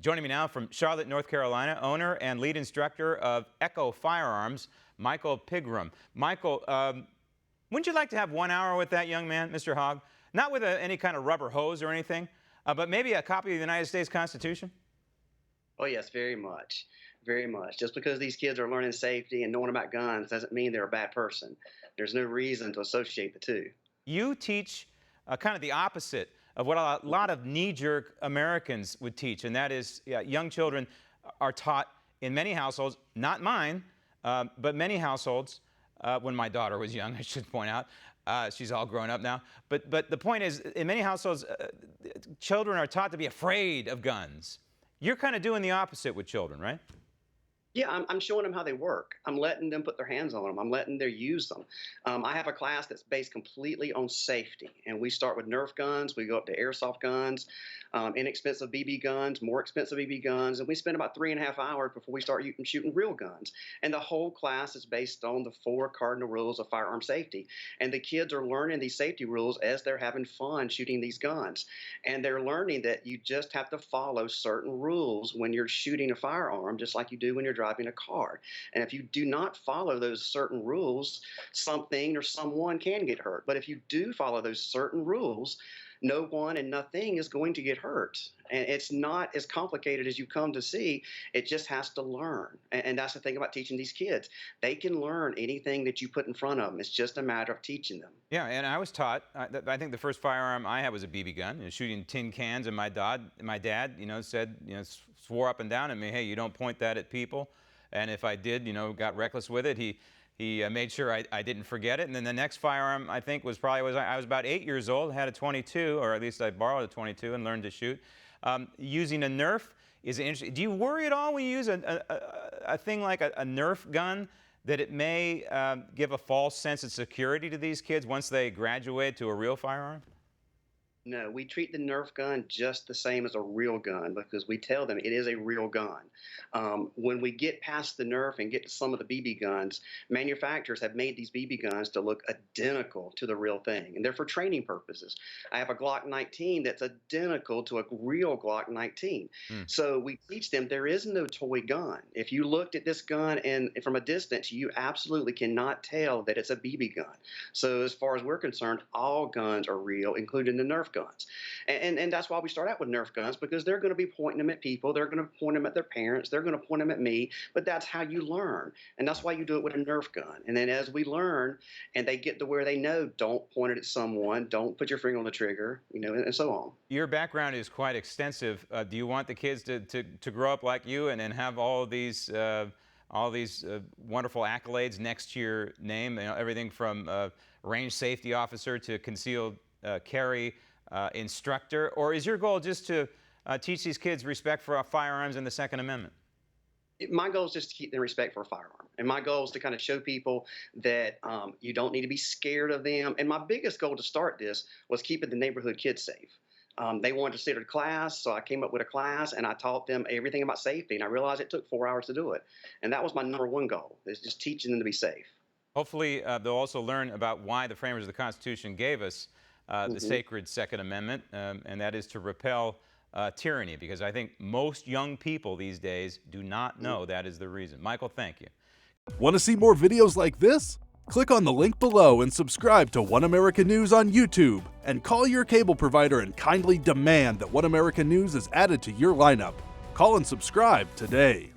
Joining me now from Charlotte, North Carolina, owner and lead instructor of Echo Firearms, Michael Pegram. Michael, wouldn't you like to have 1 hour with that young man, Mr. Hogg? Not with any kind of rubber hose or anything, but maybe a copy of the United States Constitution? Oh, yes, very much. Very much. Just because these kids are learning safety and knowing about guns doesn't mean they're a bad person. There's no reason to associate the two. You teach kind of the opposite of what a lot of knee-jerk Americans would teach, and that is young children are taught in many households, not mine, but many households, when my daughter was young, I should point out. She's all grown up now. But the point is, in many households, children are taught to be afraid of guns. You're kind of doing the opposite with children, right? Yeah, I'm showing them how they work. I'm letting them put their hands on them. I'm letting them use them. I have a class that's based completely on safety, and we start with Nerf guns. We go up to airsoft guns, inexpensive BB guns, more expensive BB guns, and we spend about 3.5 hours before we start shooting real guns. And the whole class is based on the 4 cardinal rules of firearm safety. And the kids are learning these safety rules as they're having fun shooting these guns. And they're learning that you just have to follow certain rules when you're shooting a firearm, just like you do when you're driving a car. And if you do not follow those certain rules, something or someone can get hurt. But if you do follow those certain rules, no one and nothing is going to get hurt. And it's not as complicated as you come to see. It just has to learn. And that's the thing about teaching these kids. They can learn anything that you put in front of them. It's just a matter of teaching them. Yeah, and I was taught, I think the first firearm I had was a BB gun, shooting tin cans, and my dad, said, swore up and down at me, hey, you don't point that at people. And if I did, got reckless with it, he made sure I didn't forget it. And then the next firearm, I think, was I was about 8 years old, had a .22, or at least I borrowed a .22 and learned to shoot. Using a Nerf is interesting. Do you worry at all when you use a thing like a Nerf gun that it may give a false sense of security to these kids once they graduate to a real firearm? No, we treat the Nerf gun just the same as a real gun because we tell them it is a real gun. When we get past the Nerf and get to some of the BB guns, manufacturers have made these BB guns to look identical to the real thing, and they're for training purposes. I have a Glock 19 that's identical to a real Glock 19. So we teach them there is no toy gun. If you looked at this gun and from a distance, you absolutely cannot tell that it's a BB gun. So as far as we're concerned, all guns are real, including the Nerf guns. And that's why we start out with Nerf guns, because they're going to be pointing them at people. They're going to point them at their parents. They're going to point them at me. But that's how you learn. And that's why you do it with a Nerf gun. And then as we learn and they get to where they know, don't point it at someone, don't put your finger on the trigger, and so on. Your background is quite extensive. Do you want the kids to grow up like you and have all these wonderful accolades next to your name? Everything from range safety officer to concealed carry instructor, or is your goal just to teach these kids respect for firearms and the Second Amendment? My goal is just to keep them respect for a firearm. And my goal is to kind of show people that you don't need to be scared of them. And my biggest goal to start this was keeping the neighborhood kids safe. They wanted to sit in a class, so I came up with a class and I taught them everything about safety. And I realized it took 4 hours to do it. And that was my #1 goal, is just teaching them to be safe. Hopefully, they'll also learn about why the framers of the Constitution gave us the sacred Second Amendment, and that is to repel tyranny, because I think most young people these days do not know that is the reason. Michael, thank you. Want to see more videos like this? Click on the link below and subscribe to One American News on YouTube, and call your cable provider and kindly demand that One American News is added to your lineup. Call and subscribe today.